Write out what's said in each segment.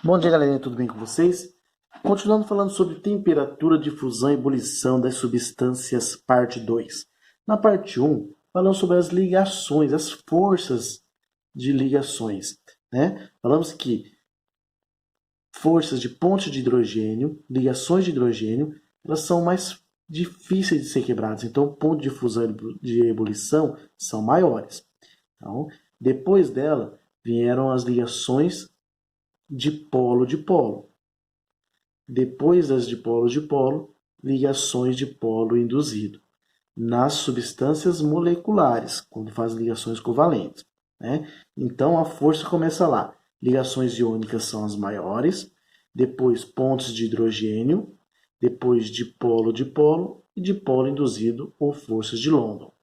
Bom dia, galerinha, tudo bem com vocês? Continuando falando sobre temperatura, difusão e ebulição das substâncias, parte 2. Na parte 1, falamos sobre as ligações, as forças de ligações, né? Falamos que forças de ponte de hidrogênio, ligações de hidrogênio, elas são mais difíceis de ser quebradas. Então, o ponto de fusão e de ebulição são maiores. Então, depois dela, vieram as ligações de polo-dipolo. Depois das dipolo-dipolo, ligações de polo induzido. Nas substâncias moleculares, quando faz ligações covalentes, né? Então a força começa lá. Ligações iônicas são as maiores, depois pontos de hidrogênio, depois dipolo-dipolo e dipolo induzido ou forças de London.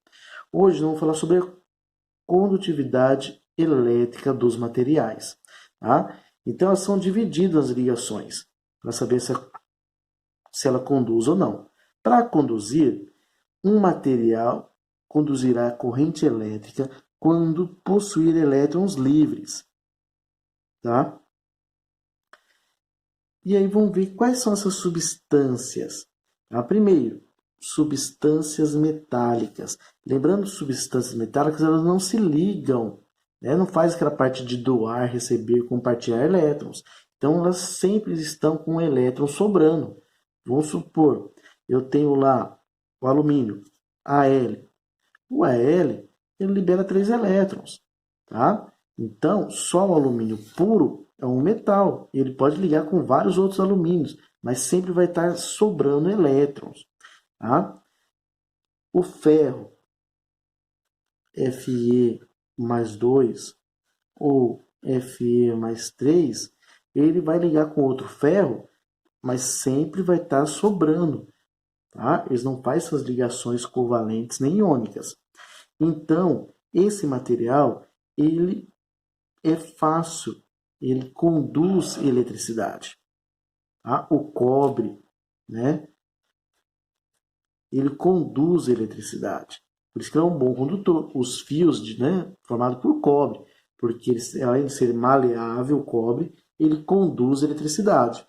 Hoje vamos falar sobre a condutividade elétrica dos materiais. Tá? Então elas são divididas as ligações, para saber se ela conduz ou não. Para conduzir, um material conduzirá corrente elétrica quando possuir elétrons livres. Tá? E aí vamos ver quais são essas substâncias. Tá? Primeiro, substâncias metálicas. Lembrando, substâncias metálicas elas não se ligam, né? Não faz aquela parte de doar, receber, compartilhar elétrons. Então elas sempre estão com um elétron sobrando. Vamos supor, eu tenho lá o alumínio, Al. O Al ele libera 3 elétrons. Tá? Então, só o alumínio puro é um metal. Ele pode ligar com vários outros alumínios, mas sempre vai estar sobrando elétrons. Tá? O ferro, Fe mais 2 ou Fe mais 3, ele vai ligar com outro ferro, mas sempre vai estar sobrando. Tá? Eles não fazem essas ligações covalentes nem iônicas. Então, esse material ele é fácil, ele conduz eletricidade. Tá? O cobre, né? Ele conduz eletricidade. Por isso que ele é um bom condutor. Os fios, né, formados por cobre, porque ele, além de ser maleável, o cobre, ele conduz eletricidade.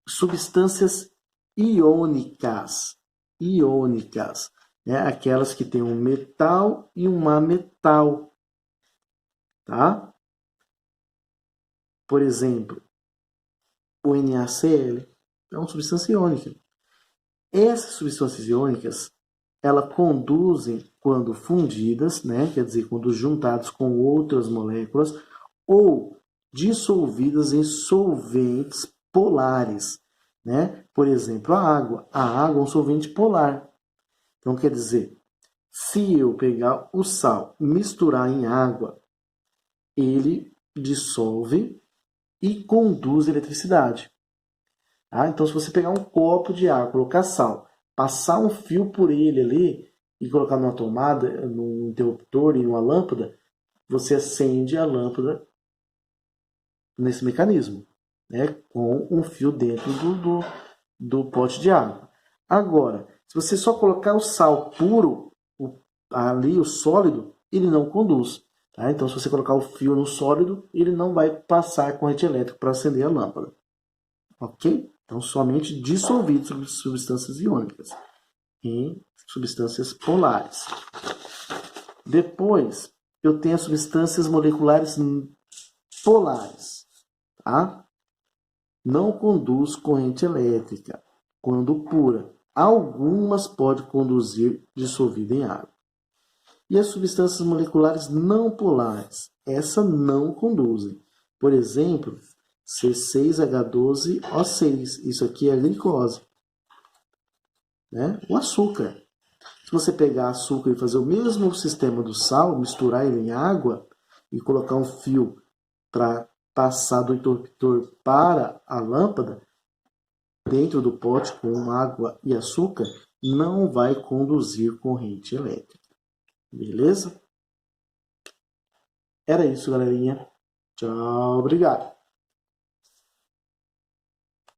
Substâncias iônicas. Iônicas, né? Aquelas que têm um metal e um ametal. Tá? Por exemplo, o NaCl é uma substância iônica. Essas substâncias iônicas, elas conduzem quando fundidas, né? Quer dizer, quando juntadas com outras moléculas, ou dissolvidas em solventes polares. Né? Por exemplo, a água. A água é um solvente polar. Então, quer dizer, se eu pegar o sal e misturar em água, ele dissolve e conduz eletricidade. Tá? Então, se você pegar um copo de água, colocar sal, passar um fio por ele ali e colocar numa tomada, num interruptor, em uma lâmpada, você acende a lâmpada nesse mecanismo, né? Com um fio dentro do pote de água. Agora, se você só colocar o sal puro ali, o sólido, ele não conduz. Tá? Então, se você colocar o fio no sólido, ele não vai passar corrente elétrica para acender a lâmpada. Ok? Então, somente dissolvidos substâncias iônicas em substâncias polares. Depois, eu tenho as substâncias moleculares polares. Tá? Não conduz corrente elétrica quando pura. Algumas podem conduzir dissolvida em água. E as substâncias moleculares não polares, essa não conduzem. Por exemplo, C6H12O6, isso aqui é a glicose. Né? O açúcar. Se você pegar açúcar e fazer o mesmo sistema do sal, misturar ele em água e colocar um fio para passar do interruptor para a lâmpada, dentro do pote com água e açúcar, não vai conduzir corrente elétrica. Beleza? Era isso, galerinha. Tchau, obrigado.